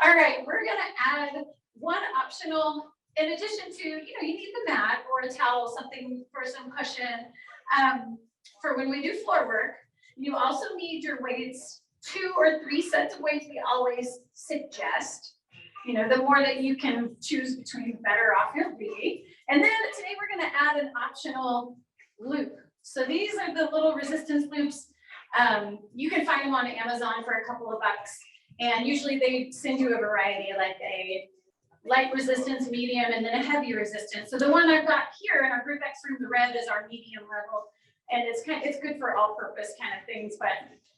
All right, we're gonna add one optional, in addition to, you need the mat or a towel, something for some cushion. For when we do floor work, you also need your weights, 2 or 3 sets of weights we always suggest. The more that you can choose between, the better off you'll be. And then today we're gonna add an optional loop. So these are the little resistance loops. You can find them on Amazon for a couple of bucks. And usually they send you a variety, like a light resistance, medium, and then a heavy resistance. So the one I've got here in our Group X room, the red, is our medium level. And it's good for all purpose kind of things, but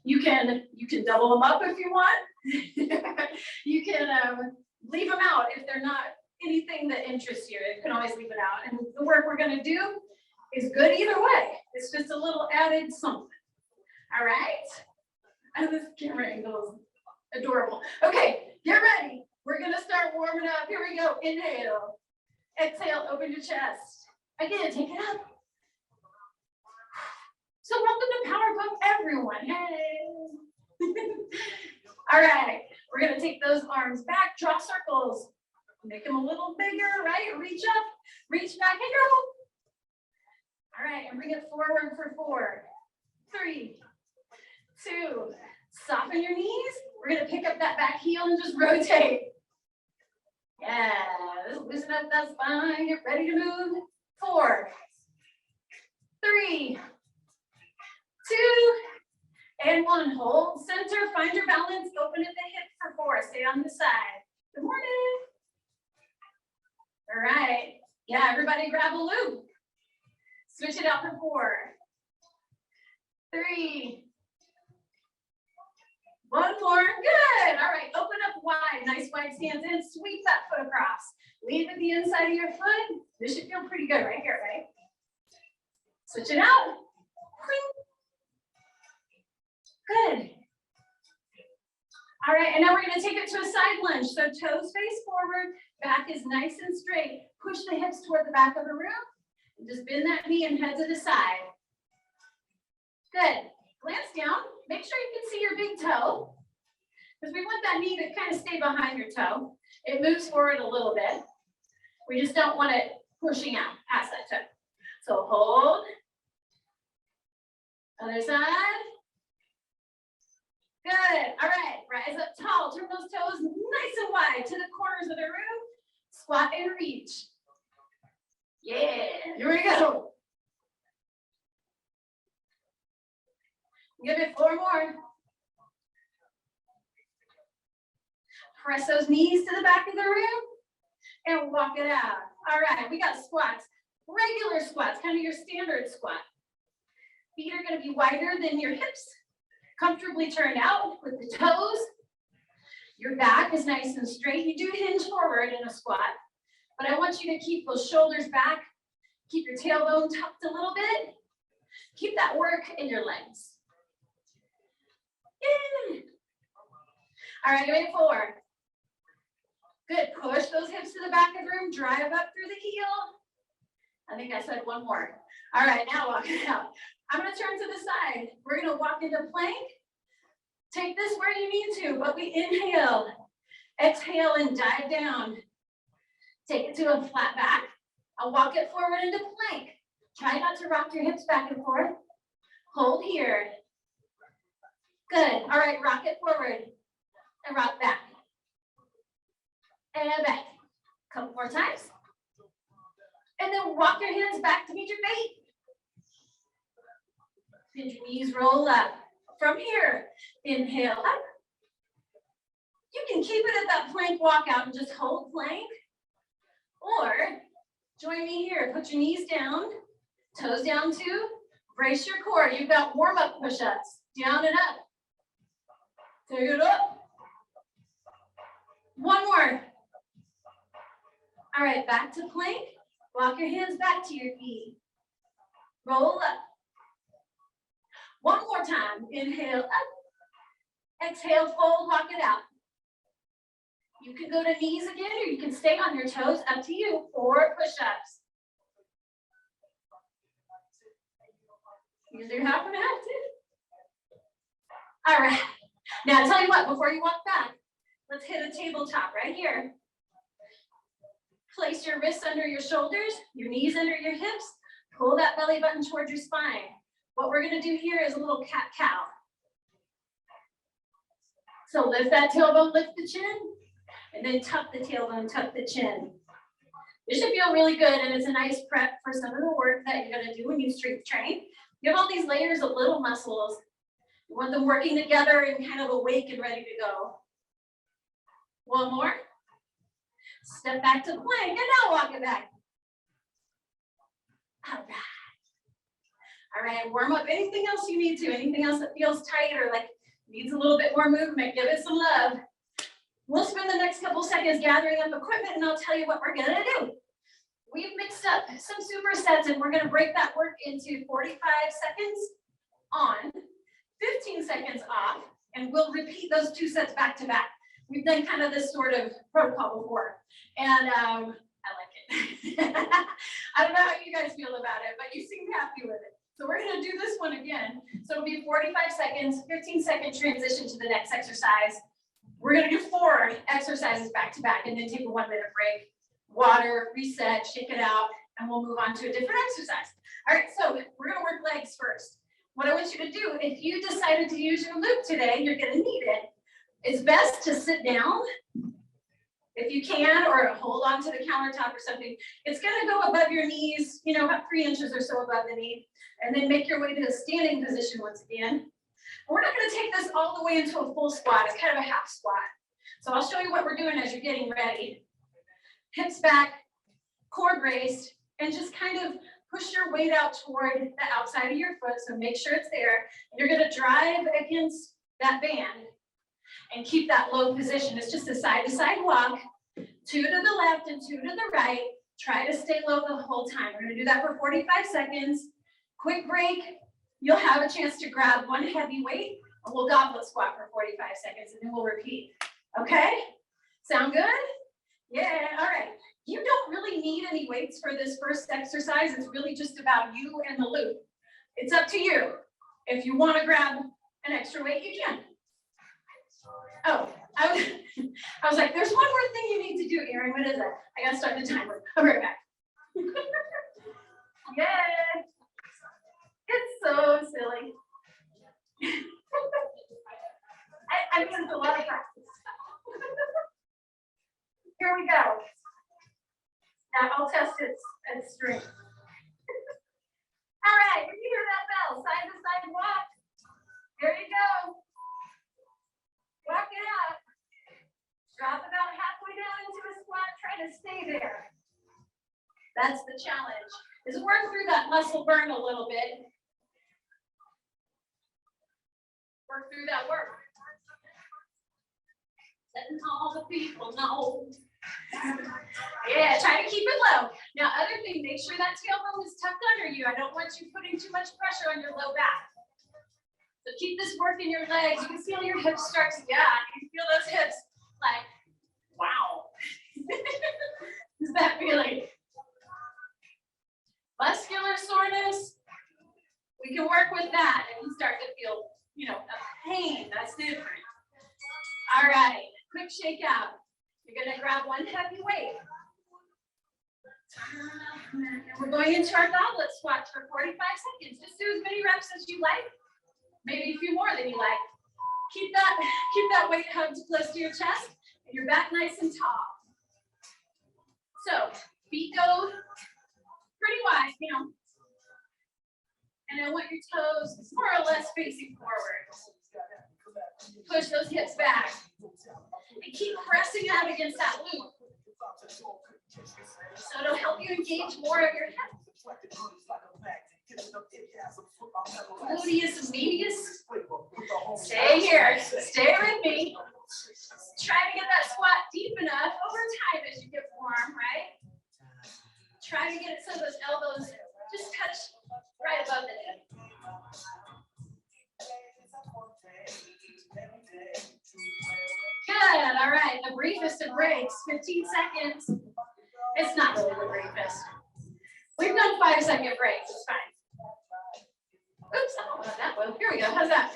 you can double them up if you want. You can leave them out if they're not anything that interests you. You can always leave it out. And the work we're gonna do is good either way. It's just a little added something. All right? And this camera angle is adorable. Okay, get ready. We're gonna start warming up. Here we go. Inhale. Exhale, open your chest. Again, take it up. So welcome to Power Pump, everyone. Hey. All right, we're gonna take those arms back, draw circles. Make them a little bigger, right? Reach up, reach back, and go. All right, and bring it forward for 4, 3, 2. Soften your knees. We're gonna pick up that back heel and just rotate. Yeah, loosen up that spine. Get ready to move. 4, 3, 2, and 1. Hold center. Find your balance. Open at the hip for 4. Stay on the side. Good morning. All right. Yeah, everybody grab a loop. Switch it out for 4, 3. 1 more. Good. All right. Open up wide. Nice wide stance in. Sweep that foot across. Lead with the inside of your foot. This should feel pretty good right here, right? Switch it out. Good. All right. And now we're going to take it to a side lunge. So toes face forward. Back is nice and straight. Push the hips toward the back of the room. And just bend that knee and head to the side. Good. Glance down. Make sure you can see your big toe, because we want that knee to kind of stay behind your toe. It moves forward a little bit. We just don't want it pushing out past that toe. So hold. Other side. Good. All right. Rise up tall. Turn those toes nice and wide to the corners of the room. Squat and reach. Yeah. Here we go. Give it 4 more. Press those knees to the back of the room and walk it out. All right, we got squats. Regular squats, kind of your standard squat. Feet are going to be wider than your hips. Comfortably turned out with the toes. Your back is nice and straight. You do hinge forward in a squat, but I want you to keep those shoulders back. Keep your tailbone tucked a little bit. Keep that work in your legs. Yeah. All right, give it 4. Good. Push those hips to the back of the room. Drive up through the heel. I think I said 1 more. All right, now walk it out. I'm going to turn to the side. We're going to walk into plank. Take this where you need to, but we inhale. Exhale and dive down. Take it to a flat back. I'll walk it forward into plank. Try not to rock your hips back and forth. Hold here. Good. All right, rock it forward and rock back. And back. Couple more times. And then walk your hands back to meet your feet. Bend your knees, roll up. From here, inhale up. You can keep it at that plank walkout and just hold plank. Or join me here. Put your knees down, toes down too. Brace your core. You've got warm-up push-ups. Down and up. Take it up. 1 more. All right, back to plank. Walk your hands back to your feet. Roll up. 1 more time. Inhale up. Exhale, fold, walk it out. You can go to knees again, or you can stay on your toes. Up to you. 4 push-ups. Use your half and half too. All right. Now, I'll tell you what, before you walk back, Let's hit a tabletop right here. Place your wrists under your shoulders, your knees under your hips. Pull that belly button towards your spine. What we're gonna do here is a little cat-cow. So lift that tailbone, lift the chin, and then tuck the tailbone, tuck the chin. This should feel really good, and it's a nice prep for some of the work that you're gonna do when you strength train. You have all these layers of little muscles. You want them working together and kind of awake and ready to go. One more. Step back to plank, and now walk it back. All right. All right, warm up anything else you need to, anything else that feels tight or like needs a little bit more movement, give it some love. We'll spend the next couple seconds gathering up equipment and I'll tell you what we're gonna do. We've mixed up some supersets and we're gonna break that work into 45 seconds on, 15 seconds off, and we'll repeat those 2 sets back to back. We've done kind of this sort of protocol before, and I like it. I don't know how you guys feel about it, but you seem happy with it. So we're gonna do this one again. So it'll be 45 seconds, 15-second transition to the next exercise. We're gonna do 4 exercises back to back and then take a 1-minute break, water, reset, shake it out, and we'll move on to a different exercise. All right, so we're gonna work legs first. What I want you to do, if you decided to use your loop today, you're gonna need it. It's best to sit down if you can, or hold on to the countertop or something. It's gonna go above your knees, you know, about 3 inches or so above the knee, and then make your way to a standing position once again. We're not gonna take this all the way into a full squat. It's kind of a half squat. So I'll show you what we're doing as you're getting ready. Hips back, core braced, and just kind of push your weight out toward the outside of your foot. So make sure it's there. And you're gonna drive against that band and keep that low position. It's just a side-to-side walk, 2 to the left and 2 to the right. Try to stay low the whole time. We're gonna do that for 45 seconds. Quick break. You'll have a chance to grab one heavy weight, and we'll goblet squat for 45 seconds, and then we'll repeat. Okay? Sound good? Yeah, all right. You don't really need any weights for this first exercise. It's really just about you and the loop. It's up to you. If you want to grab an extra weight, you can. Oh, I was like, there's one more thing you need to do, Erin. What is it? I gotta start the timer. I'll be right back. Yeah. It's so silly. I mean, it's a lot of practice. Here we go. Now I'll test its strength. All right, when you hear that bell, side to side walk. There you go. Walk it out. Drop about halfway down into a squat. Try to stay there. That's the challenge. Is work through that muscle burn a little bit. Work through that work. Letting all the people know. Yeah, try to keep it low. Now, other thing, make sure that tailbone is tucked under you. I don't want you putting too much pressure on your low back. So keep this work in your legs. You can feel your hips start to, yeah, you can feel those hips like, wow. Is that feeling? Muscular soreness, we can work with that and you start to feel, you know, a pain. That's different. All right, quick shake out. You're gonna grab one heavy weight. And we're going into our goblet squat for 45 seconds. Just do as many reps as you like. Maybe a few more than you like. Keep that weight hugged close to your chest and your back nice and tall. So feet go pretty wide now. And I want your toes more or less facing forward. Push those hips back. And keep pressing out against that loop. So it'll help you engage more of your hips. Gluteus medius. Stay here. Stay with me. Try to get that squat deep enough over time as you get warm, right? Try to get it so those elbows just touch right above the knee. Good. All right. The briefest of breaks, 15 seconds. It's not really the briefest. We've done 5-second breaks. It's fine. Oops, I don't want that one. Here we go. How's that?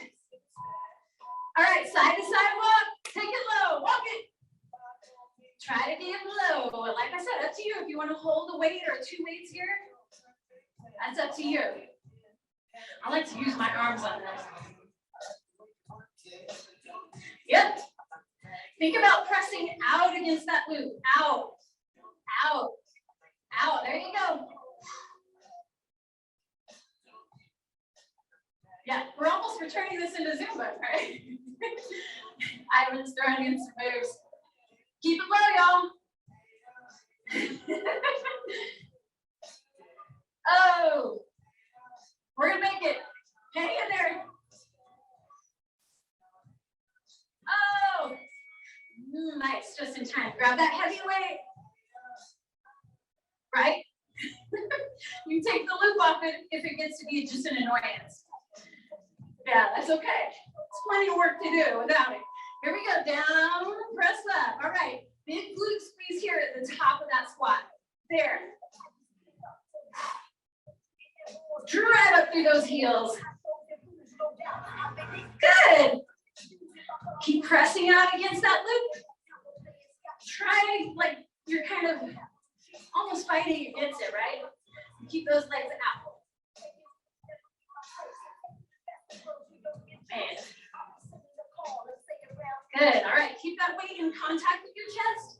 All right. Side to side walk. Take it low. Walk it. said, up to you. If you want to hold a weight or two weights here, that's up to you. I like to use my arms on this. Yep. Think about pressing out against that loop. Out, out, out. There you go. Yeah, we're almost returning this into Zumba, right? Ivan's throwing in some moves. Keep it low, y'all. Oh, we're gonna make it. Hang in there. Oh, nice, just in time. Grab that heavy weight. Right? You take the loop off it if it gets to be just an annoyance. Yeah, that's okay. It's plenty of work to do without it. Here we go, down, press up. All right, big glute squeeze here at the top of that squat. There. Drive up through those heels. Good. Keep pressing out against that loop. Try like you're kind of almost fighting against it, right? Keep those legs out. Man. Good. All right. Keep that weight in contact with your chest.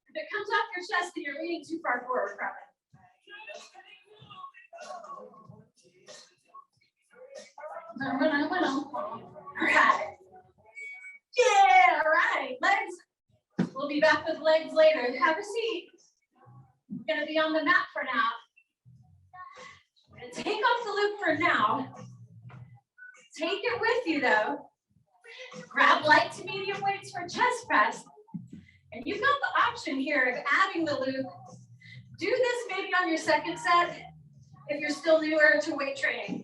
If it comes off your chest, then you're leaning too far forward from it. All right. Yeah. All right. Legs. We'll be back with legs later. Have a seat. We're going to be on the mat for now. I'm going to take off the loop for now. Take it with you though. Grab light to medium weights for chest press. And you've got the option here of adding the loop. Do this maybe on your second set if you're still newer to weight training.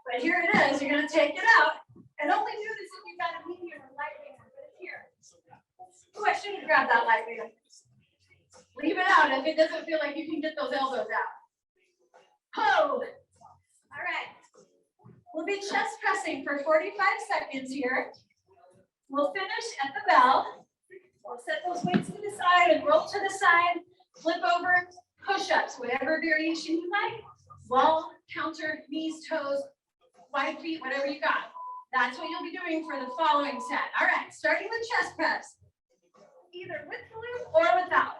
But here it is, you're gonna take it out. And only do this if you've got a medium or light weight, but it's here. Oh, I should have grabbed that light weight. Leave it out if it doesn't feel like you can get those elbows out. Oh, all right. We'll be chest pressing for 45 seconds here. We'll finish at the bell. We'll set those weights to the side and roll to the side, flip over, push-ups, whatever variation you like. Wall, counter, knees, toes, wide feet, whatever you got. That's what you'll be doing for the following set. All right, starting with chest press. Either with the loop or without.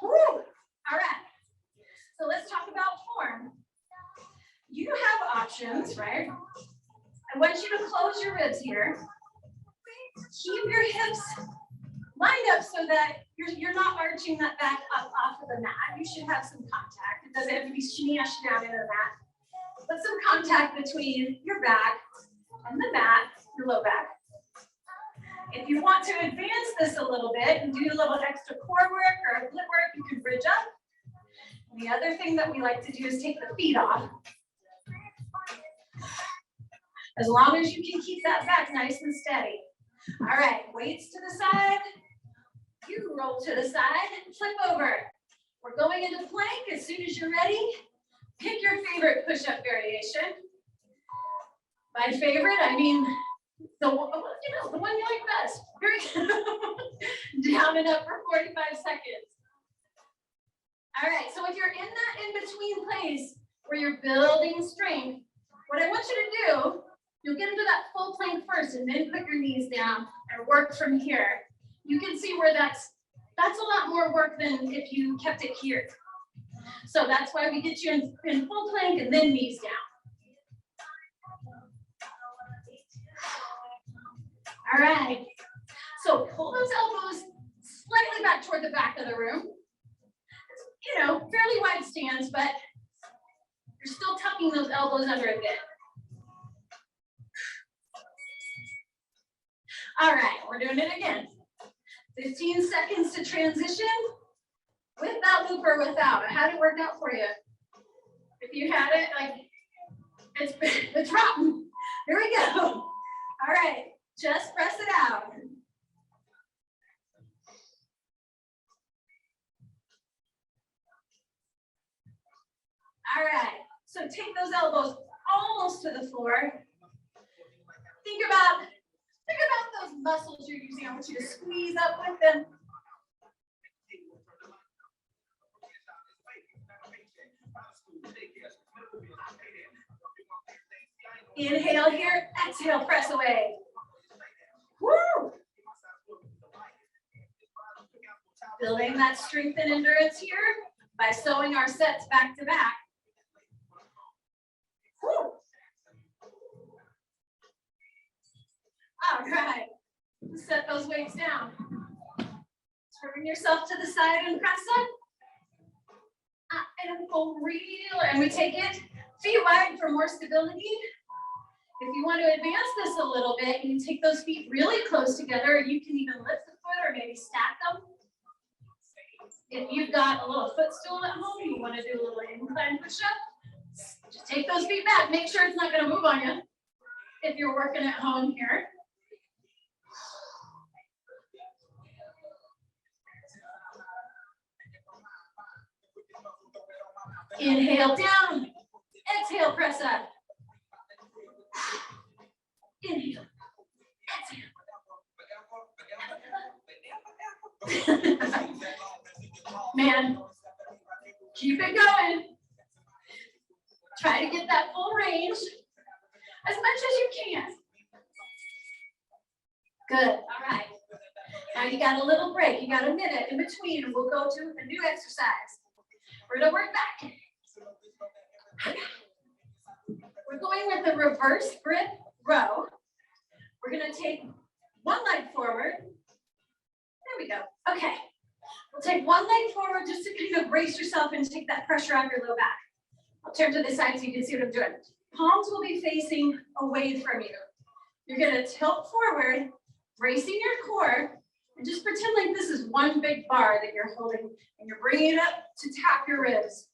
Woo! All right. So let's talk about form. You have options, right? I want you to close your ribs here. Keep your hips lined up so that you're not arching that back up off of the mat. You should have some contact. It doesn't have to be shinny down into the mat. But some contact between your back and the mat, your low back. If you want to advance this a little bit and do a little extra core work or a split work, you can bridge up. And the other thing that we like to do is take the feet off. As long as you can keep that back nice and steady. All right, weights to the side. You roll to the side and flip over. We're going into plank as soon as you're ready. Pick your favorite push-up variation. By favorite, I mean the one you like best. Here we go. Down and up for 45 seconds. All right, so if you're in that in-between place where you're building strength, what I want you to do, you'll get into that full plank first and then put your knees down and work from here. You can see where that's a lot more work than if you kept it here. So that's why we get you in full plank and then knees down. All right. So pull those elbows slightly back toward the back of the room. You know, fairly wide stance, but you're still tucking those elbows under a bit. All right, we're doing it again. 15 seconds to transition with that loop or without. How'd it work out for you? If you had it, like, it's rotten. Here we go. All right, just press it out. All right, so take those elbows almost to the floor. Think about those muscles you're using, I want you to squeeze up with them. Inhale here, exhale, press away. Woo! Building that strength and endurance here by sewing our sets back to back. Woo! All right, set those weights down. Turn yourself to the side and press up. And go real, and we take it feet wide for more stability. If you want to advance this a little bit, you can take those feet really close together. You can even lift the foot or maybe stack them. If you've got a little footstool at home, you want to do a little incline push-up, just take those feet back. Make sure it's not going to move on you if you're working at home here. Inhale down, exhale, press up. Inhale, exhale. Man, keep it going. Try to get that full range as much as you can. Good, all right. Now you got a little break. You got a minute in between, and we'll go to a new exercise. We're gonna work back. We're going with a reverse grip row. We're gonna take one leg forward. There we go. Okay. We'll take one leg forward just to kind of brace yourself and take that pressure off your low back. I'll turn to the side so you can see what I'm doing. Palms will be facing away from you. You're gonna tilt forward, bracing your core, and just pretend like this is one big bar that you're holding, and you're bringing it up to tap your ribs.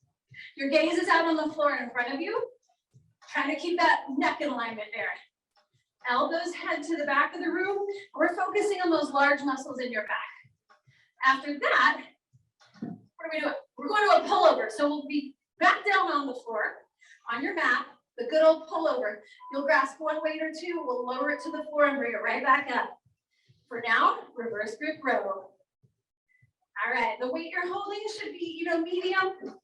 Your gaze is out on the floor in front of you, trying to keep that neck in alignment there. Elbows head to the back of the room. We're focusing on those large muscles in your back. After that, what are we doing? We're going to a pullover. So we'll be back down on the floor, on your mat, the good old pullover. You'll grasp one weight or two, we'll lower it to the floor and bring it right back up. For now, reverse grip row. All right, the weight you're holding should be, medium.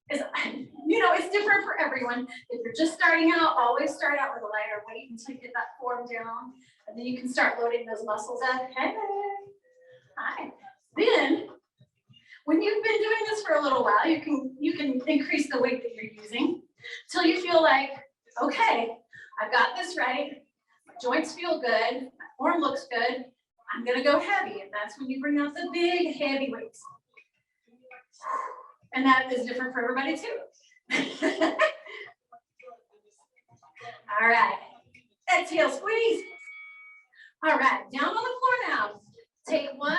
It's different for everyone. If you're just starting out, always start out with a lighter weight until you get that form down, and then you can start loading those muscles up. Hey, hi. Then, when you've been doing this for a little while, you can increase the weight that you're using till you feel like, okay, I've got this right. My joints feel good. My form looks good. I'm gonna go heavy, and that's when you bring out the big heavy weights. And that is different for everybody too. All right, exhale, squeeze. All right, down on the floor now. Take one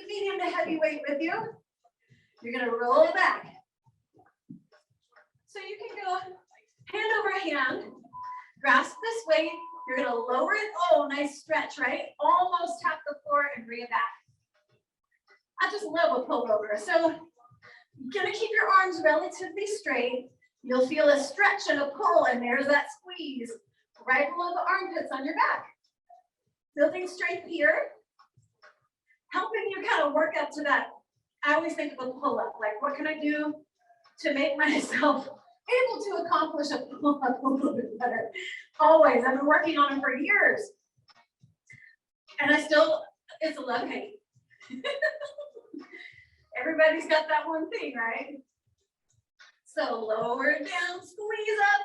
medium to heavy weight with you. You're gonna roll it back. So you can go hand over hand, grasp this weight. You're gonna lower it. Oh, nice stretch, right? Almost tap the floor and bring it back. I just love a pullover. So you're gonna keep your arms relatively straight. You'll feel a stretch and a pull, and there's that squeeze right below the armpits on your back. Building strength here, helping you kind of work up to that. I always think of a pull-up, like what can I do to make myself able to accomplish a pull-up a little bit better? Always, I've been working on them for years. And it's a love-hate. Everybody's got that one thing, right? So lower it down, squeeze up,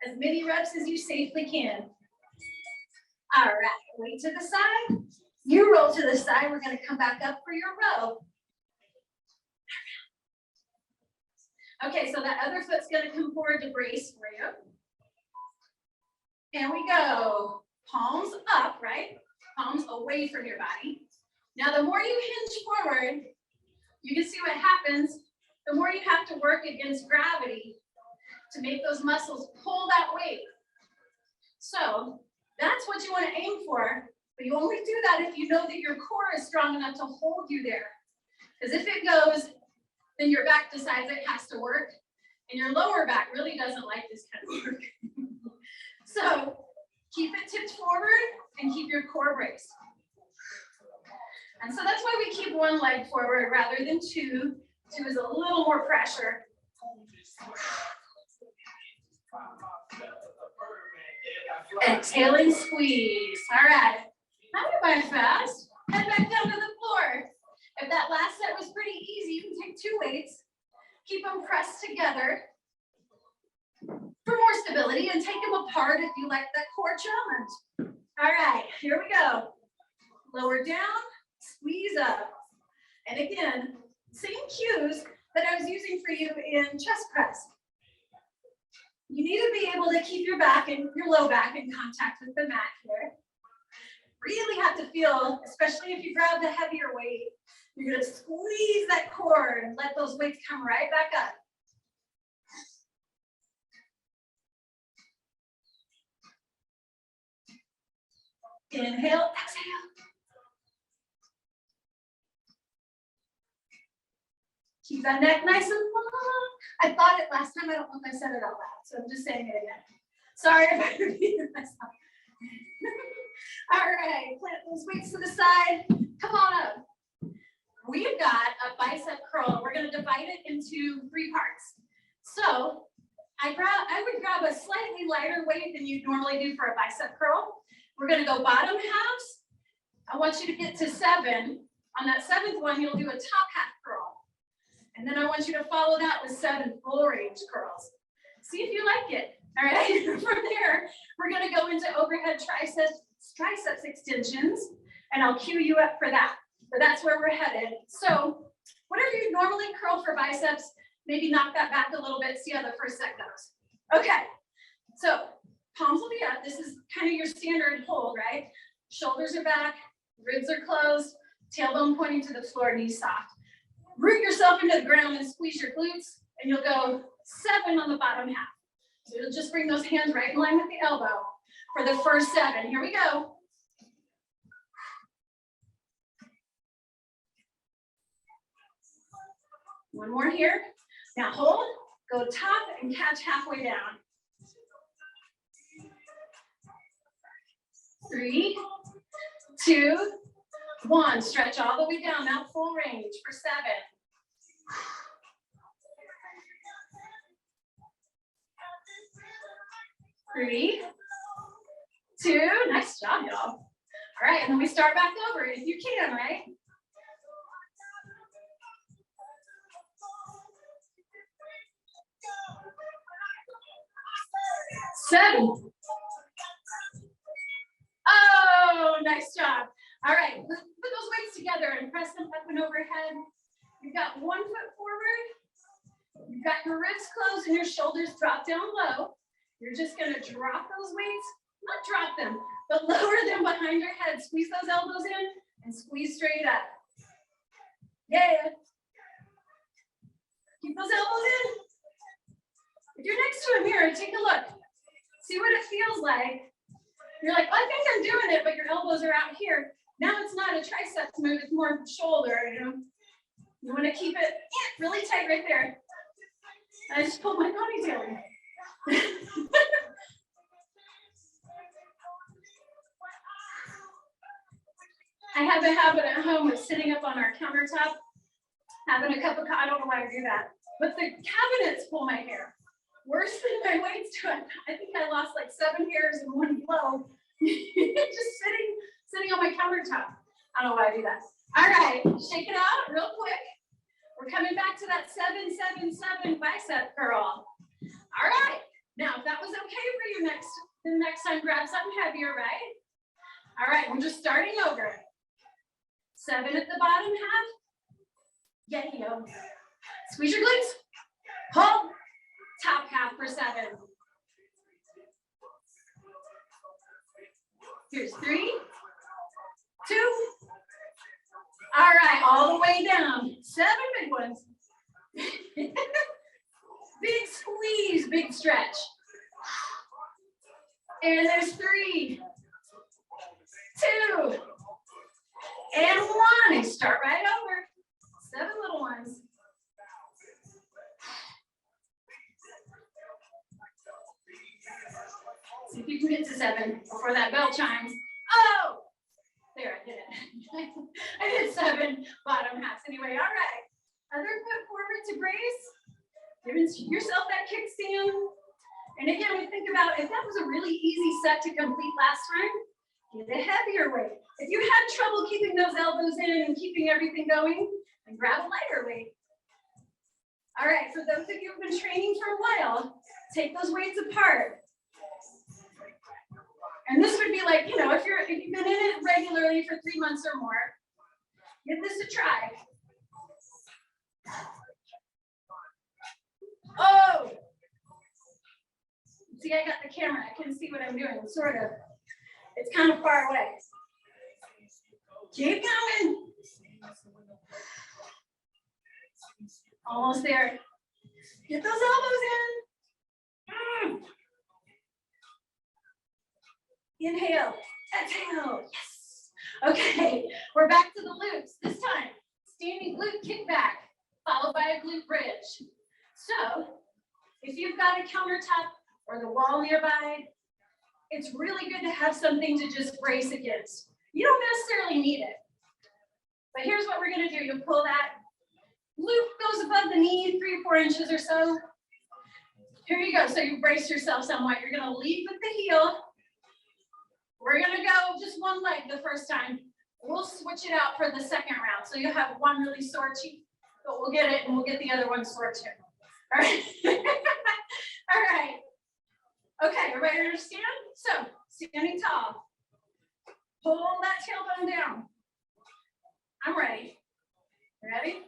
as many reps as you safely can. All right, weight to the side. You roll to the side. We're going to come back up for your row. Okay, so that other foot's going to come forward to brace for you. And we go. Palms up, right? Palms away from your body. Now, the more you hinge forward, you can see what happens. The more you have to work against gravity to make those muscles pull that weight. So that's what you want to aim for, but you only do that if you know that your core is strong enough to hold you there. Because if it goes, then your back decides it has to work, and your lower back really doesn't like this kind of work. So keep it tipped forward and keep your core braced. And so that's why we keep one leg forward rather than two. Two is a little more pressure. Exhaling, squeeze. All right. Not going fast. Head back down to the floor. If that last set was pretty easy, you can take 2 weights, keep them pressed together for more stability, and take them apart if you like that core challenge. All right, here we go. Lower down, squeeze up. And again, same cues that I was using for you in chest press. You need to be able to keep your back and your low back in contact with the mat here. Really have to feel, especially if you grab the heavier weight, you're gonna squeeze that core and let those weights come right back up. Inhale, exhale. Keep that neck nice and long. I thought it last time, I don't know if I said it out loud, so I'm just saying it again. Sorry if I repeated myself. All right, plant those weights to the side. Come on up. We've got a bicep curl. We're gonna divide it into 3 parts. So I would grab a slightly lighter weight than you'd normally do for a bicep curl. We're gonna go bottom halves. I want you to get to 7. On that 7th one, you'll do a top half curl. And then I want you to follow that with 7 full range curls. See if you like it. All right, from there, we're gonna go into overhead triceps extensions, and I'll cue you up for that. But that's where we're headed. So whatever you normally curl for biceps, maybe knock that back a little bit, see how the first set goes. Okay, so palms will be up. This is kind of your standard hold, right? Shoulders are back, ribs are closed, tailbone pointing to the floor, knees soft. Root yourself into the ground and squeeze your glutes, and you'll go 7 on the bottom half. So you'll just bring those hands right in line with the elbow for the first 7. Here we go. One more here. Now hold, go top and catch halfway down. 3, 2, 1. Stretch all the way down, now full range for 7. 3, 2, nice job, y'all. All right, and then we start back over if you can, right? 7. Oh, nice job. All right, let's put those weights together and press them up and overhead. You've got 1 foot forward. You've got your ribs closed and your shoulders drop down low. You're just gonna drop those weights, not drop them, but lower them behind your head. Squeeze those elbows in and squeeze straight up. Yeah. Keep those elbows in. If you're next to a mirror, take a look. See what it feels like. You're like, I think I'm doing it, but your elbows are out here. Now it's not a triceps move, it's more shoulder, you know. You wanna keep it really tight right there. I just pulled my ponytail in. I have a habit at home of sitting up on our countertop, having a cup of coffee. I don't know why I do that, but the cabinets pull my hair. Worse than my weights do. I think I lost like 7 hairs in one blow. Just sitting on my countertop. I don't know why I do that. All right, shake it out real quick. We're coming back to that 7-7-7 bicep curl. All right. Now, if that was okay for you the next time, grab something heavier, right? All right, we're just starting over. 7 at the bottom half. Yeah. Squeeze your glutes. Hold. Top half for 7. Here's 3, 2. All right, all the way down. 7 big ones. Big squeeze, big stretch. And there's 3, 2, and 1. And start right over. 7 little ones. See if you can get to 7 before that bell chimes. 7 bottom halves. Anyway, all right. Other foot forward to brace. Giving yourself that kickstand. And again, we think about if that was a really easy set to complete last time, get a heavier weight. If you had trouble keeping those elbows in and keeping everything going, then grab a lighter weight. All right, for those of you who've been training for a while, take those weights apart. And this would be like, you know, if you've been in it regularly for 3 months or more, give this a try. Oh! See, I got the camera. I can see what I'm doing, sort of. It's kind of far away. Keep going. Almost there. Get those elbows in. Inhale, exhale, yes. Okay, we're back to the loops. This time, standing glute kickback, followed by a glute bridge. So, if you've got a countertop or the wall nearby, it's really good to have something to just brace against. You don't necessarily need it. But here's what we're gonna do. You'll pull that loop goes above the knee, 3 or 4 inches or so. Here you go, so you brace yourself somewhat. You're gonna lead with the heel. We're gonna go just one leg the first time. We'll switch it out for the second round. So you'll have one really sore cheek, but we'll get it and we'll get the other one sore too. All right. All right. Okay, everybody understand? So, standing tall. Pull that tailbone down. I'm ready. Ready?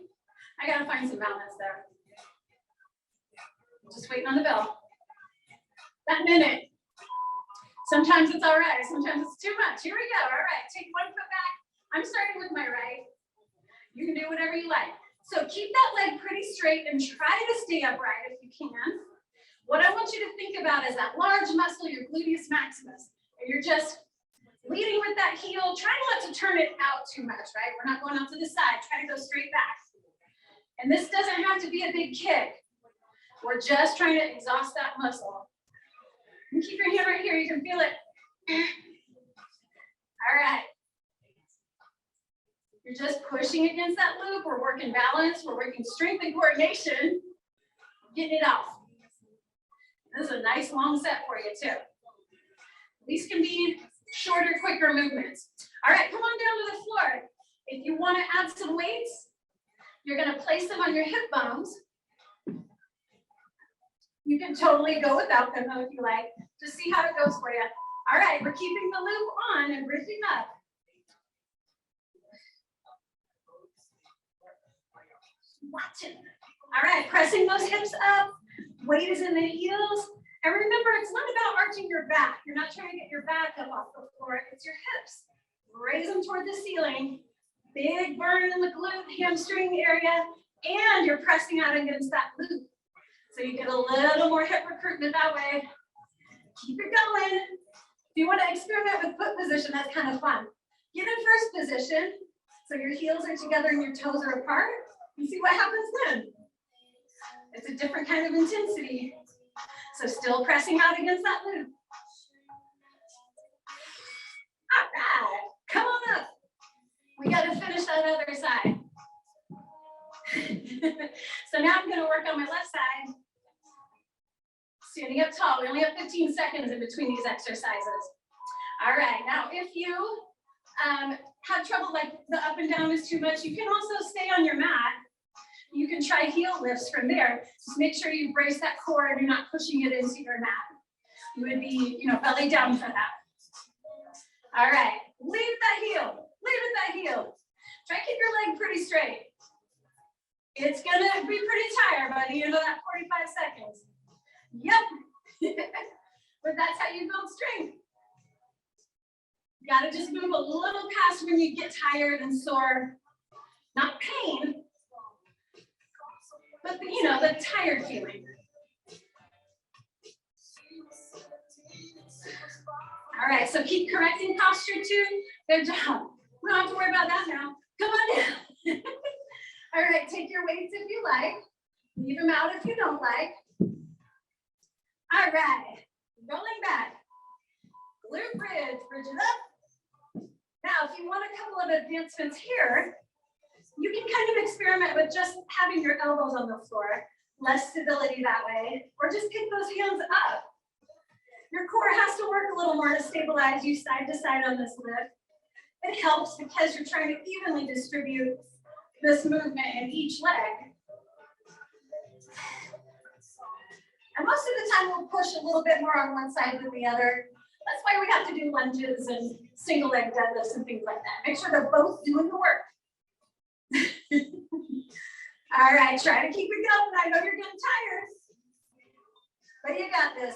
I gotta find some balance there. Just waiting on the bell. That minute. Sometimes it's all right, sometimes it's too much. Here we go. All right, take one foot back. I'm starting with my right. You can do whatever you like. So keep that leg pretty straight and try to stay upright if you can. What I want you to think about is that large muscle, your gluteus maximus. And you're just leading with that heel. Try not to turn it out too much, right? We're not going out to the side. Try to go straight back. And this doesn't have to be a big kick. We're just trying to exhaust that muscle. And keep your hand right here. You can feel it. All right. You're just pushing against that loop. We're working balance. We're working strength and coordination. Getting it off. This is a nice long set for you too. These can be shorter, quicker movements. All right, come on down to the floor. If you want to add some weights, you're going to place them on your hip bones. You can totally go without them though if you like. Just see how it goes for you. All right, we're keeping the loop on and bridging up. Watch it. All right, pressing those hips up. Weight is in the heels. And remember, it's not about arching your back. You're not trying to get your back up off the floor. It's your hips. Raise them toward the ceiling. Big burn in the glute, hamstring area. And you're pressing out against that loop. So you get a little more hip recruitment that way. Keep it going. If you want to experiment with foot position, that's kind of fun. Get in first position. So your heels are together and your toes are apart. And see what happens then. It's a different kind of intensity. So still pressing out against that loop. All right, come on up. We got to finish that other side. So now I'm going to work on my left side. Standing up tall. We only have 15 seconds in between these exercises. All right, now if you have trouble, like the up and down is too much, you can also stay on your mat. You can try heel lifts from there. Just make sure you brace that core and you're not pushing it into your mat. You would be, belly down for that. All right, lead with that heel. Lead with that heel. Try to keep your leg pretty straight. It's gonna be pretty tired by the end of that 45 seconds. Yep. But that's how you build strength. You gotta just move a little past when you get tired and sore. Not pain, but the tired feeling. All right, so keep correcting posture too. Good job. We don't have to worry about that now. Come on down. All right, take your weights if you like. Leave them out if you don't like. All right, rolling back. Glute bridge, bridge it up. Now, if you want a couple of advancements here, You can kind of experiment with just having your elbows on the floor, less stability that way, or just pick those hands up. Your core has to work a little more to stabilize you side to side on this lift. It helps because you're trying to evenly distribute this movement in each leg. And most of the time we'll push a little bit more on one side than the other. That's why we have to do lunges and single leg deadlifts and things like that. Make sure they're both doing the work. All right, try to keep it going. I know you're getting tired, but you got this.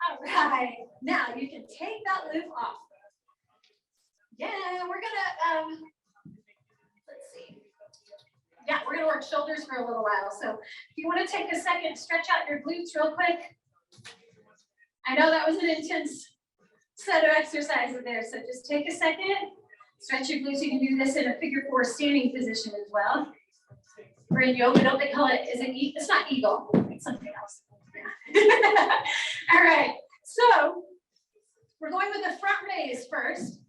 All right, now you can take that lift off. Yeah, we're gonna, let's see. Yeah, we're gonna work shoulders for a little while. So if you wanna take a second, stretch out your glutes real quick. I know that was an intense set of exercises there, so just take a second, stretch your glutes. You can do this in a figure 4 standing position as well. Or in yoga, don't they call it, it's not eagle, it's something else. Yeah. All right, so we're going with the front raise first.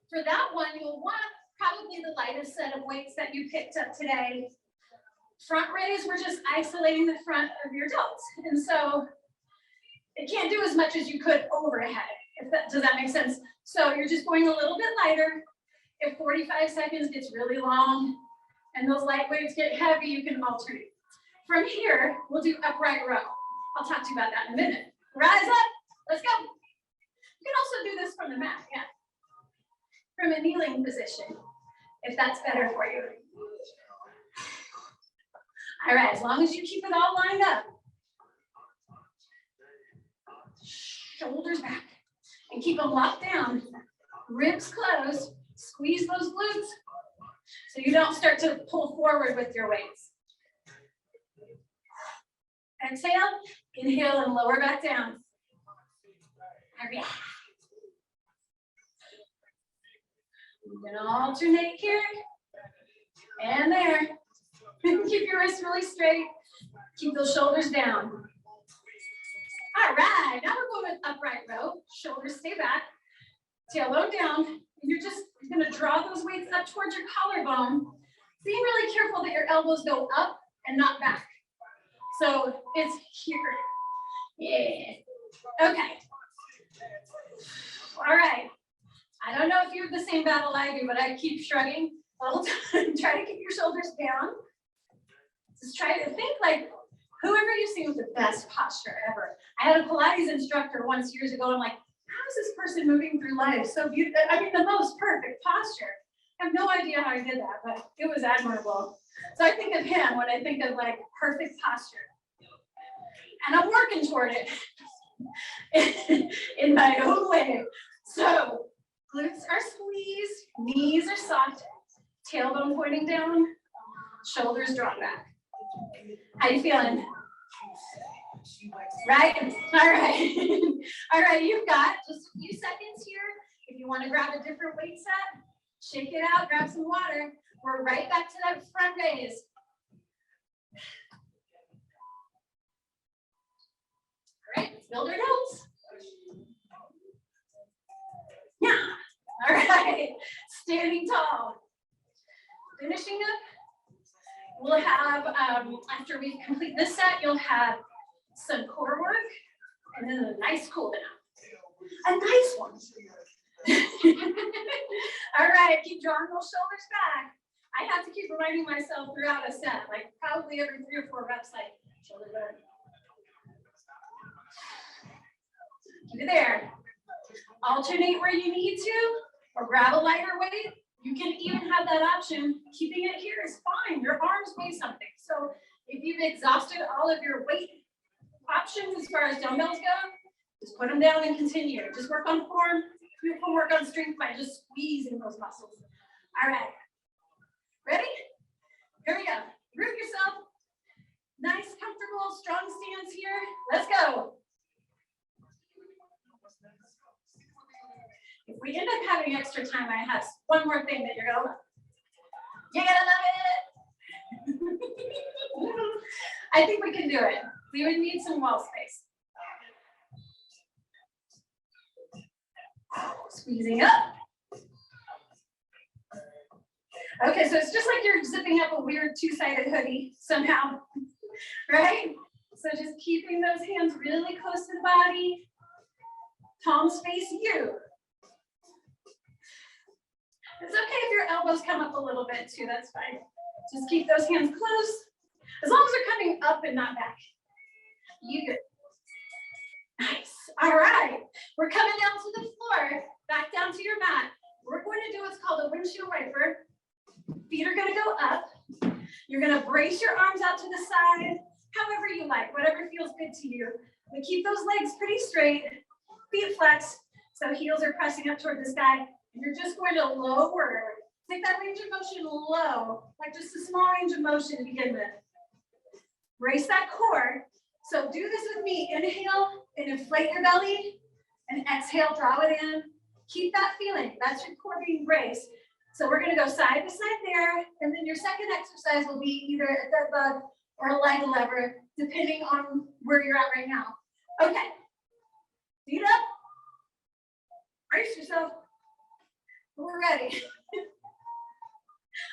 For that one, you'll want probably the lightest set of weights that you picked up today. Front raise, we're just isolating the front of your delts. And so it can't do as much as you could overhead. Does that make sense? So you're just going a little bit lighter. If 45 seconds gets really long and those light weights get heavy, you can alternate. From here, we'll do upright row. I'll talk to you about that in a minute. Rise up, let's go. You can also do this from the mat, yeah. From a kneeling position, if that's better for you. All right, as long as you keep it all lined up. Shoulders back. And keep them locked down, ribs closed, squeeze those glutes so you don't start to pull forward with your weights. Exhale, inhale and lower back down. Okay. We're gonna alternate here and there. Keep your wrists really straight, keep those shoulders down. All right, now we're going with upright row. Shoulders stay back, tailbone down. And you're just gonna draw those weights up towards your collarbone. Being really careful that your elbows go up and not back. So it's here. Yeah. Okay. All right. I don't know if you have the same battle I do, but I keep shrugging all the time. Try to keep your shoulders down. Just try to think like whoever you've seen with the best posture ever. I had a Pilates instructor once years ago. I'm like, how is this person moving through life so beautiful? I mean, the most perfect posture. I have no idea how he did that, but it was admirable. So I think of him when I think of like perfect posture. And I'm working toward it in my own way. So glutes are squeezed, knees are soft, tailbone pointing down, shoulders drawn back. How you feeling? Right? All right. All right, you've got just a few seconds here. If you want to grab a different weight set, shake it out, grab some water. We're right back to that front raise. All right, let's build our delts. Yeah. All right, standing tall. Finishing up, we'll have, after we complete this set, you'll have some core work and then a nice cool down. A nice one. All right, keep drawing those shoulders back. I have to keep reminding myself throughout a set, like probably every 3 or 4 reps, like shoulder back. Keep it there. Alternate where you need to, or grab a lighter weight. You can even have that option. Keeping it here is fine. Your arms weigh something. So if you've exhausted all of your weight options as far as dumbbells go, just put them down and continue. Just work on form. You can work on strength by just squeezing those muscles. All right. Ready? Here we go. Root yourself. Nice, comfortable, strong stance here. Let's go. If we end up having extra time, I have one more thing that you're gonna love. You're gonna love it. I think we can do it. We would need some wall space. Squeezing up. Okay, so it's just like you're zipping up a weird two-sided hoodie somehow, right? So just keeping those hands really close to the body. Palms face you. It's okay if your elbows come up a little bit too, that's fine. Just keep those hands close. As long as they're coming up and not back. You good. Nice. All right. We're coming down to the floor, back down to your mat. We're going to do what's called a windshield wiper. Feet are going to go up. You're going to brace your arms out to the side, however you like, whatever feels good to you. But keep those legs pretty straight, feet flexed, so heels are pressing up toward the sky. And you're just going to lower. Take that range of motion low, like just a small range of motion to begin with. Brace that core. So do this with me. Inhale and inflate your belly, and exhale, draw it in. Keep that feeling. That's your core being braced. So we're going to go side to side there, and then your second exercise will be either a dead bug or a leg lever, depending on where you're at right now. Okay. Feet up. Brace yourself. We're ready.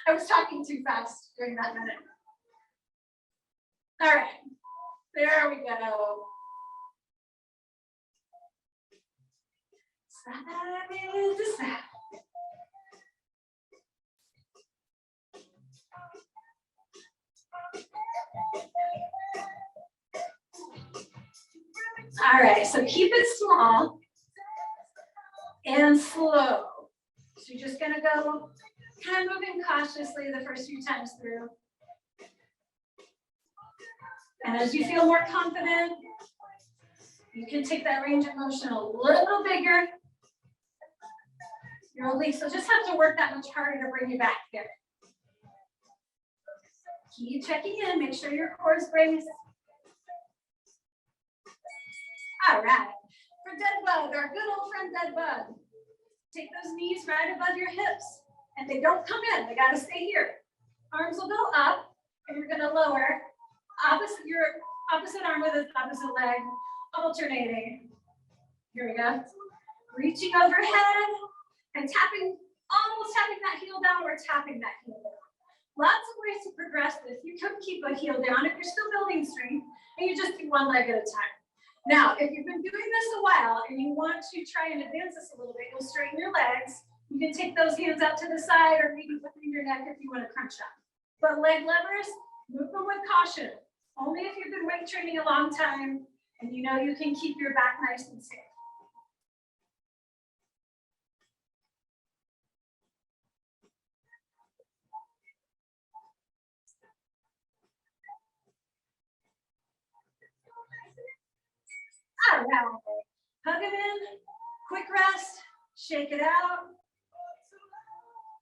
I was talking too fast during that minute. All right. There we go. All right, so keep it small and slow. So you're just gonna go kind of moving cautiously the first few times through. And as you feel more confident, you can take that range of motion a little bigger. You'll release, so just have to work that much harder to bring you back here. Keep checking in, make sure your core is braced. All right, for dead bug, our good old friend dead bug. Take those knees right above your hips, and they don't come in, they gotta stay here. Arms will go up, and you're gonna lower. Your opposite arm with its opposite leg, alternating. Here we go. Reaching overhead and tapping, almost tapping that heel down or tapping that heel down. Lots of ways to progress this. You could keep a heel down if you're still building strength, and you just do one leg at a time. Now, if you've been doing this a while and you want to try and advance this a little bit, you'll straighten your legs. You can take those hands out to the side or maybe behind your neck if you want to crunch up. But leg levers, move them with caution. Only if you've been weight training a long time and you know you can keep your back nice and safe. All right, hug it in, quick rest, shake it out.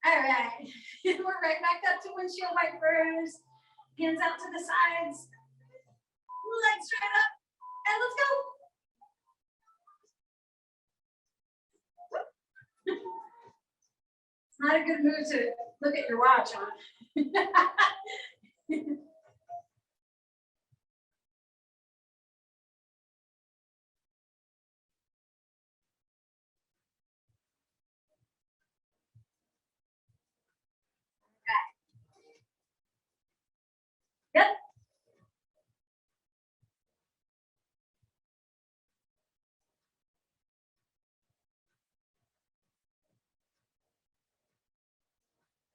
All right, we're right back up to windshield wipers, hands out to the sides, legs straight up, and let's go. It's not a good move to look at your watch on. Yep.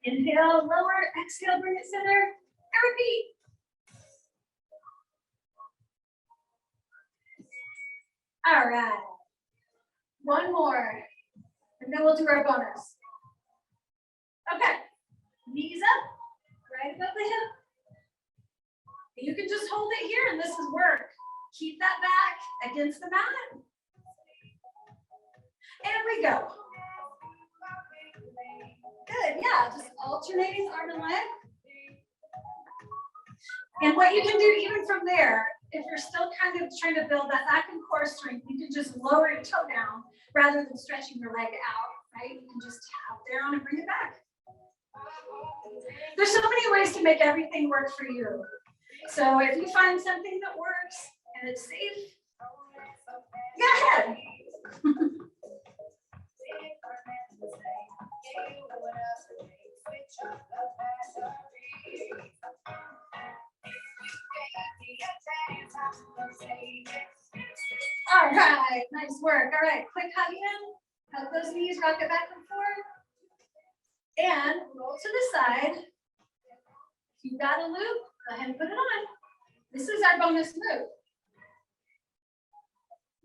Inhale, lower, exhale, bring it center, and repeat. All right. One more, and then we'll do our bonus. Okay. Knees up, right above the hip. You can just hold it here, and this is work. Keep that back against the mat. And we go. Good, yeah, just alternating arm and leg. And what you can do even from there, if you're still kind of trying to build that back and core strength, you can just lower your toe down rather than stretching your leg out, right? You can just tap down and bring it back. There's so many ways to make everything work for you. So if you find something that works and it's safe, go ahead. All right, nice work. All right, quick hug in. Hug those knees, rock it back and forth. And roll to the side. If you've got a loop, go ahead and put it on. This is our bonus move.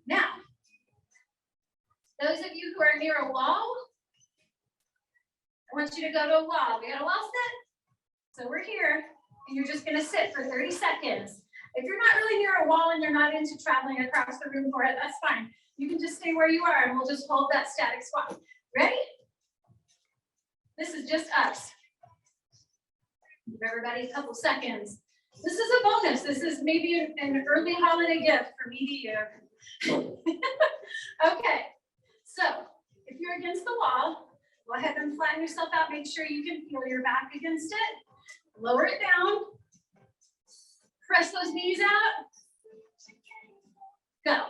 Now, those of you who are near a wall, I want you to go to a wall. We got a wall sit? So we're here, and you're just gonna sit for 30 seconds. If you're not really near a wall and you're not into traveling across the room for it, that's fine. You can just stay where you are and we'll just hold that static squat. Ready? This is just us. Give everybody a couple seconds. This is a bonus. This is maybe an early holiday gift for me to you. Okay, so if you're against the wall, go ahead and flatten yourself out. Make sure you can feel your back against it. Lower it down. Press those knees out. Go.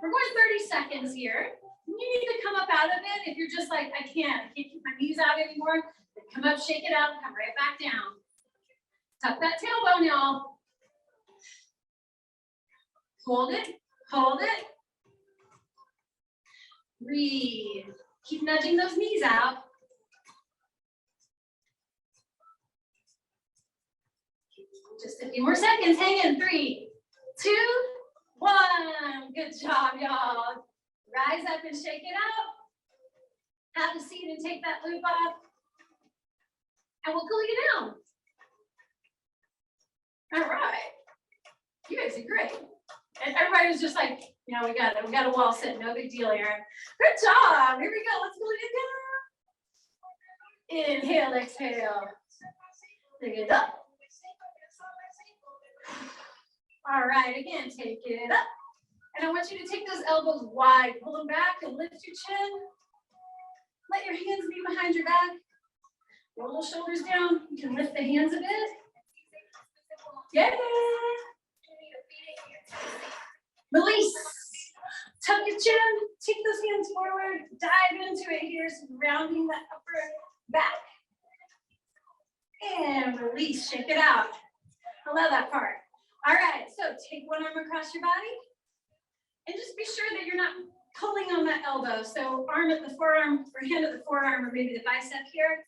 We're going 30 seconds here. You need to come up out of it. If you're just like, I can't keep my knees out anymore, then come up, shake it out, and come right back down. Tuck that tailbone, y'all. Hold it, hold it. Breathe. Keep nudging those knees out. Just a few more seconds. Hang in. 3, 2, 1. Good job, y'all. Rise up and shake it out. Have a seat and take that loop off. And we'll cool you down. All right. You guys are great. And everybody was just like, you know, we got it. We got a wall sit. No big deal, Erin. Good job. Here we go. Let's cool you down. Inhale, exhale. Take it up. All right, again, take it up. And I want you to take those elbows wide. Pull them back and lift your chin. Let your hands be behind your back. Roll those shoulders down. You can lift the hands a bit. Yeah. Release. Tuck your chin. Take those hands forward. Dive into it here. So rounding that upper back. And release. Shake it out. I love that part. All right, so take one arm across your body and just be sure that you're not pulling on that elbow. So arm at the forearm or hand at the forearm or maybe the bicep here.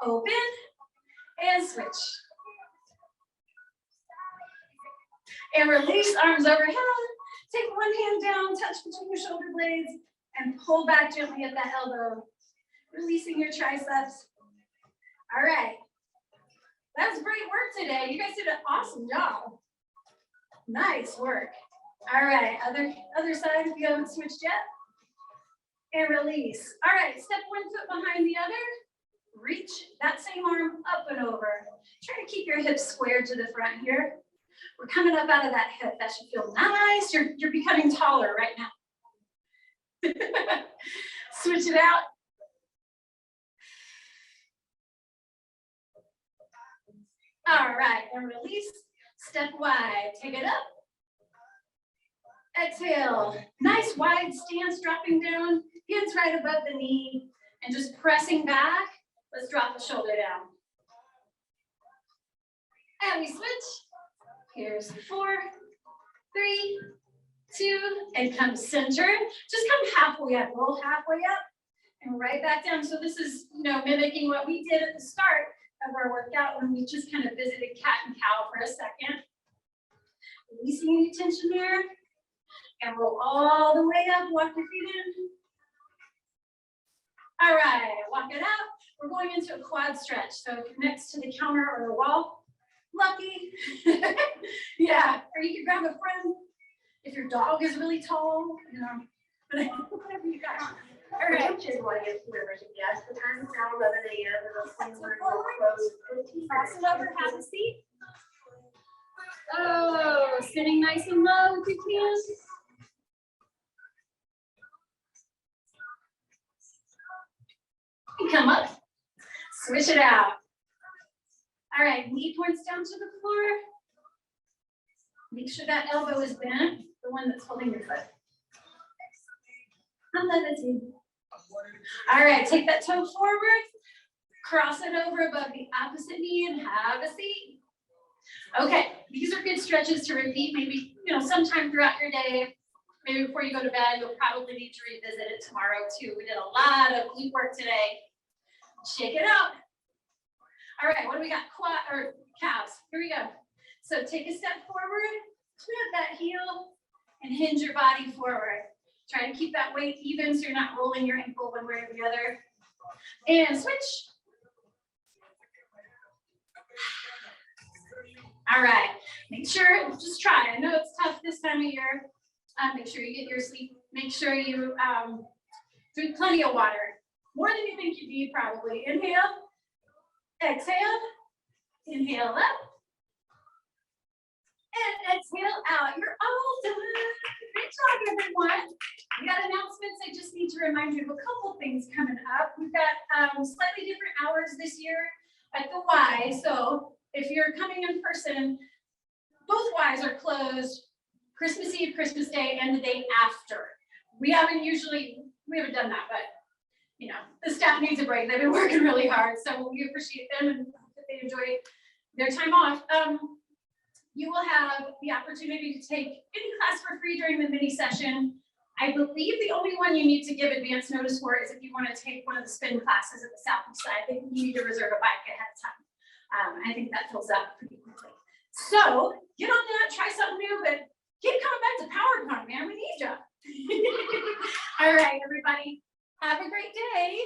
Open and switch. And release, arms overhead. Take one hand down, touch between your shoulder blades and pull back gently at that elbow, releasing your triceps. All right. That was great work today. You guys did an awesome job. Nice work. All right, other side, we haven't switched yet. And release. All right, step one foot behind the other. Reach that same arm up and over. Try to keep your hips squared to the front here. We're coming up out of that hip. That should feel nice. You're becoming taller right now. Switch it out. All right, and release, step wide, take it up. Exhale, nice wide stance, dropping down, hands right above the knee, and just pressing back. Let's drop the shoulder down. And we switch. Here's 4, 3, 2, and come center. Just come halfway up, roll halfway up, and right back down. So this is, mimicking what we did at the start of our workout when we just kind of visited cat and cow for a second. Releasing any tension there. And roll all the way up, walk your feet in. All right, walk it out. We're going into a quad stretch. So if you're next to the counter or the wall, lucky. Yeah, or you can grab a friend. If your dog is really tall, whatever you got. All right. Yes, the time is now 11 a.m. and the swing room will close 15 minutes. Cross it over, have a seat. Oh, sitting nice and low with your hands. And come up. Switch it out. All right, knee points down to the floor. Make sure that elbow is bent, the one that's holding your foot. All right, take that toe forward, cross it over above the opposite knee and have a seat. Okay, these are good stretches to repeat, maybe, sometime throughout your day. Maybe before you go to bed, you'll probably need to revisit it tomorrow too. We did a lot of glute work today. Shake it out. All right, what do we got? Quad or calves. Here we go. So take a step forward, plant that heel, and hinge your body forward. Try to keep that weight even so you're not rolling your ankle one way or the other. And switch. All right, make sure, just try. I know it's tough this time of year. Make sure you get your sleep. Make sure you drink plenty of water. More than you think you need, probably. Inhale, exhale, inhale up, and exhale out. You're all done. Great job, everyone. We got announcements. I just need to remind you of a couple things coming up. We've got slightly different hours this year at the Y. So if you're coming in person, both Ys are closed Christmas Eve, Christmas Day, and the day after. We haven't done that, but the staff needs a break. They've been working really hard, so we appreciate them and hope that they enjoy their time off. You will have the opportunity to take any class for free during the mini session. I believe the only one you need to give advance notice for is if you want to take one of the spin classes at the Southeast side. I think you need to reserve a bike ahead of time. I think that fills up pretty quickly. So get on that, try something new, but keep coming back to PowerPoint, man. We need you. All right, everybody. Have a great day.